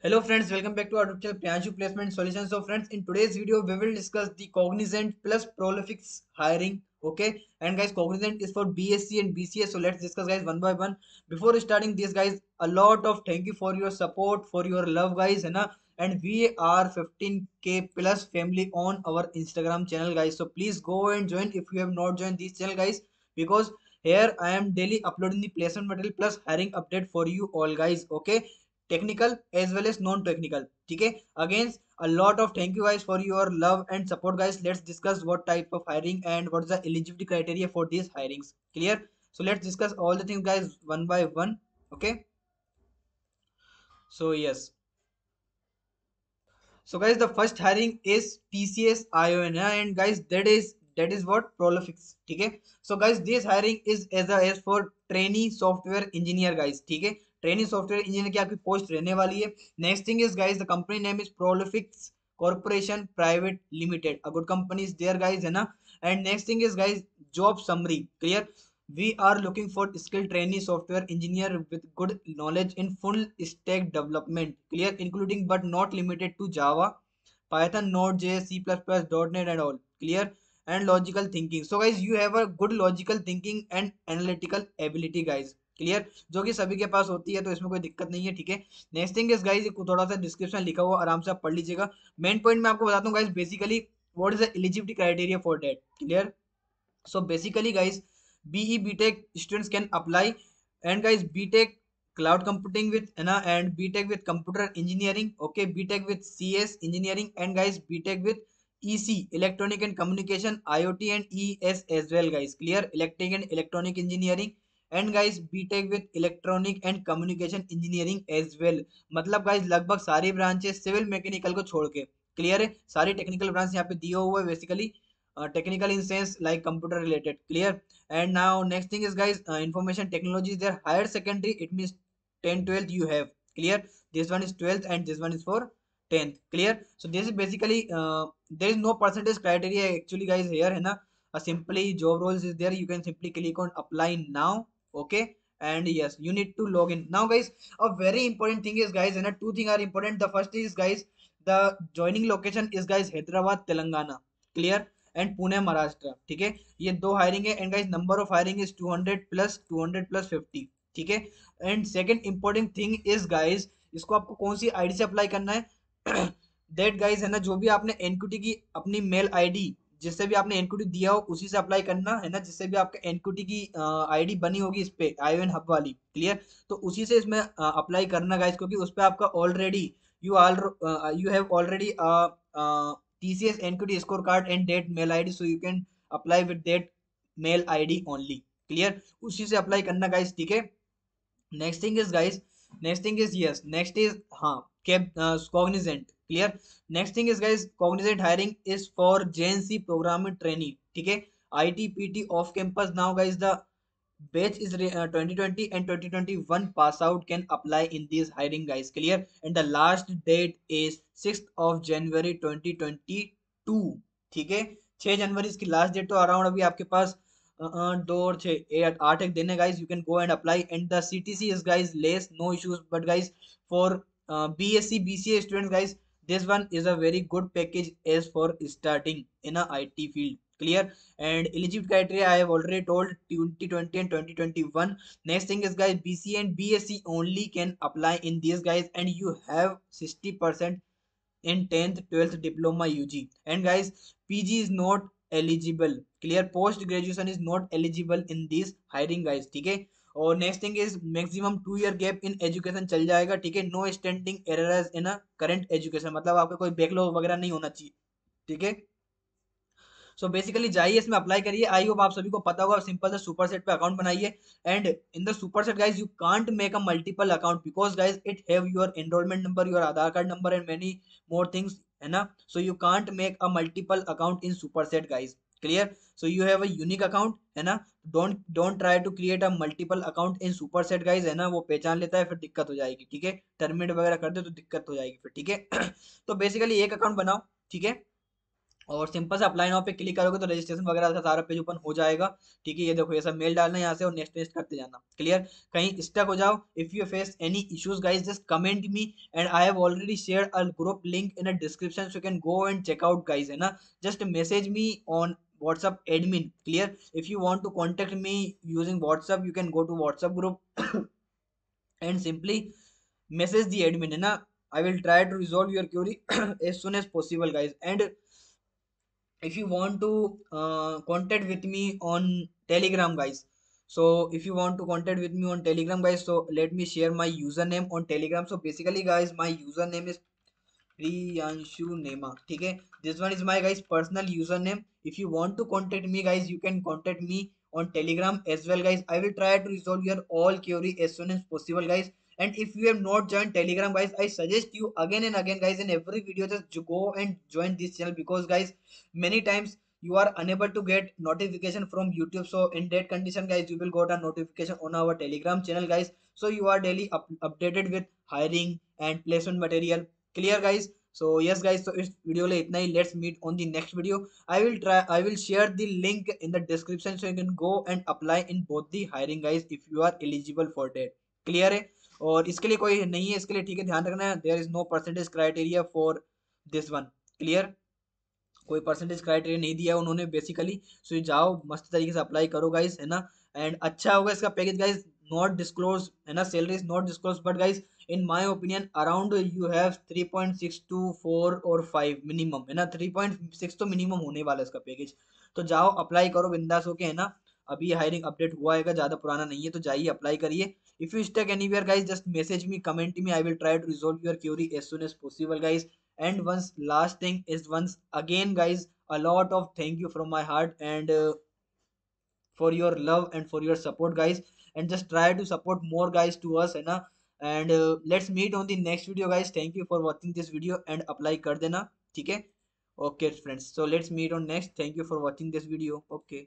Hello friends, welcome back to our YouTube channel Priyanshu Placement Solutions. So friends, in today's video we will discuss the Cognizant plus Prolifix hiring. Okay, and guys, Cognizant is for BSc and BCA. So let's discuss guys one by one. Before starting this guys, a lot of thank you for your support, for your love guys, है ना. And we are 15k plus family on our Instagram channel guys. So please go and join if you have not joined this channel guys, because here I am daily uploading the placement material plus hiring update for you all guys. Okay, technical as well as non-technical. Okay, again, a lot of thank you guys for your love and support guys. Let's discuss what type of hiring and what is the eligibility criteria for these hirings. Clear? So let's discuss all the things guys one by one. Okay, so yes, so guys, the first hiring is TCS ION, and guys, that is what Prolifix. Okay, so guys, this hiring is as for trainee software engineer guys. ठीक है, trainee software engineer की आपकी post रहने वाली है. Next thing is guys, the company name is Prolifics corporation private limited. A good company is there guys, है ना. And next thing is guys, job summary. Clear? We are looking for skilled trainee software engineer with good knowledge in full stack development. Clear? Including but not limited to Java, Python, Node.js, C++, .NET and all. Clear? And logical thinking. So guys, you have a good logical thinking and analytical ability guys. Clear? जो कि सभी के पास होती है, तो इसमें कोई दिक्कत नहीं है. ठीक है. नेक्स्ट थिंग इज गाइज, थोड़ा सा डिस्क्रिप्शन लिखा हुआ, आराम से आप पढ़ लीजिएगा. मेन पॉइंट मैं आपको बताता हूँ guys, basically what is the eligibility criteria for that. Clear? So basically guys, BE BTech students can apply. And guys, BTech cloud computing with and BTech with computer engineering. Okay, BTech with CS engineering, and guys, BTech with EC electronic and communication, IoT and ES as well guys. Clear? Electric and electronic engineering. And guys, BTech with electronic and communication engineering as well. मतलब guys, लगभग सारी branches civil mechanical को छोड़ के. Clear है? सारी technical branch यहाँ पे दिया हुआ है basically. Technical in sense like computer related. Clear? And now next thing is guys, information technology is their higher secondary. It means 10 12 you have. Clear? This one is 12th and this one is for 10th. Clear? So this is basically there is no percentage criteria actually guys here, है ना. Simply job roles is there, you can simply click on apply now. Okay, and yes, you need to log in now guys. A very important thing is guys, and two things are important. The first is guys, the joining location is guys Hyderabad Telangana. Clear? And Pune Maharashtra. ठीक है, ये दो hiring है. And guys, number of hiring is 200 + 50. ठीक है. And second important thing is guys, इसको आपको कौन सी आईडी से अप्लाई करना है. दैट गाइस, है ना, जो भी आपने एनक्यूटी की अपनी मेल आईडी, जिससे भी आपने एनक्यूटी दिया हो उसी से अप्लाई करना है ना. जिससे भी आपका एनक्यूटी की आईडी बनी होगी इस पे आईओएन हब वाली. क्लियर? तो उसी से इसमें अप्लाई करना गाइस, क्योंकि उस पे आपका already you have already TCS NQT scorecard and that mail ID, so you can apply with that mail ID only. Clear? उसी से अप्लाई करना गाइस. ठीक है. Next thing is guys, next thing is yes, next is हाँ, cab Cognizant. Clear? Next thing is guys, Cognizant hiring is for GenC programming training. ठीक है. IT PT off campus. Now guys, the batch is 2020 and 2021 pass out can apply in these hiring guys. Clear? And the last date is 6th of January 2022. ठीक है. 6 जनवरी इसकी last date. तो around अभी आपके पास 2 और 6 8 एक दिन है guys. You can go and apply. And the CTC is guys less, no issues. But guys, for BSc BCA students guys, this one is a very good package as for starting in a IT field. Clear? And eligibility criteria I have already told, 2020 and 2021. Next thing is guys, BC and BSc only can apply in these guys, and you have 60% in 10th 12th diploma UG. And guys, PG is not eligible. Clear? Post graduation is not eligible in these hiring guys. ठीक है. और next thing is, maximum 2 year gap in education चल जाएगा. ठीक है. No standing errors in a current education, मतलब आपका कोई बैकलॉग वगैरह नहीं होना चाहिए. ठीक है. सो बेसिकली जाइए, इसमें अप्लाई करिए. आई होप आप सभी को पता होगा. सिंपल से सुपर सेट पे अकाउंट बनाइए. And in the Superset guys, you can't make a multiple account, because guys it have your enrolment number, your Aadhaar card number and many more things, है ना. So you can't make a multiple account in Superset guys. Clear? So you have a unique account, है ना. Don't try to create a multiple account in Superset guys, है ना. वो पहचान लेता है, फिर दिक्कत हो जाएगी. ठीक है. टर्मिनेट वगैरह कर दे तो दिक्कत हो जाएगी फिर. ठीक है. तो बेसिकली एक अकाउंट बनाओ. ठीक है. और सिंपल से अप्लाई नाउ पे क्लिक करोगे तो रजिस्ट्रेशन वगैरह का सारा पेज ओपन हो जाएगा। ठीक है, ये देखो ये सब मेल डालना है यहाँ से और नेक्स्ट नेक्स्ट करते जाना। क्लियर? कहीं स्टक हो जाओ, if you face any issues guys just comment me, and I have already shared a group link in a description, so you can go and check out guys, है ना। Just message me on WhatsApp admin. Clear? If you want to contact me using WhatsApp, you can go to WhatsApp group and simply message the admin, है ना। I will try to resolve your query as soon as possible guys. And if you want to contact with me on Telegram guys, so if you want to contact with me on Telegram guys, so let me share my username on Telegram. So basically guys, my username is Priyanshu Nema. ठीक है, this one is my guys personal username. If you want to contact me guys, you can contact me on Telegram as well guys. I will try to resolve your all query as soon as possible guys. And if you have not joined Telegram guys, I suggest you again and again guys, in every video just go and join this channel, because guys many times you are unable to get notification from YouTube. So in that condition guys, you will got a notification on our Telegram channel guys, so you are daily updated with hiring and placement material. Clear guys? So yes guys, so इस video ले इतना ही. Let's meet on the next video. I will share the link in the description, so you can go and apply in both the hiring guys if you are eligible for that. Clear है? और इसके लिए कोई नहीं है, इसके लिए ठीक है, ध्यान रखना है, there is no percentage criteria for this one. Clear? कोई परसेंटेज क्राइटेरिया नहीं दिया है उन्होंने बेसिकली. सो ये जाओ मस्त तरीके से अप्लाई करो गाइस, है ना. एंड अच्छा होगा इसका पैकेज गाइस, नॉट डिस्क्लोज, है ना, salary is not disclose, but guys in my opinion around you have 3.6 to 4 और 5 मिनिमम, है ना. 3.6 तो मिनिमम होने वाला है इसका पैकेज. तो जाओ अप्लाई करो बिंदास होके, है ना. अभी हायरिंग अपडेट हुआ है, ज्यादा पुराना नहीं है, तो जाइए अप्लाई करिए. If you stuck anywhere guys, just message me, comment me, I will try to resolve your query as soon as possible guys. And once last thing is, once again guys, a lot of thank you from my heart, and for your love and for your support guys, and just try to support more guys to us, है ना. And let's meet on the next video guys. Thank you for watching this video and apply कर देना. ठीक है. Okay friends, so let's meet on next. Thank you for watching this video. Okay.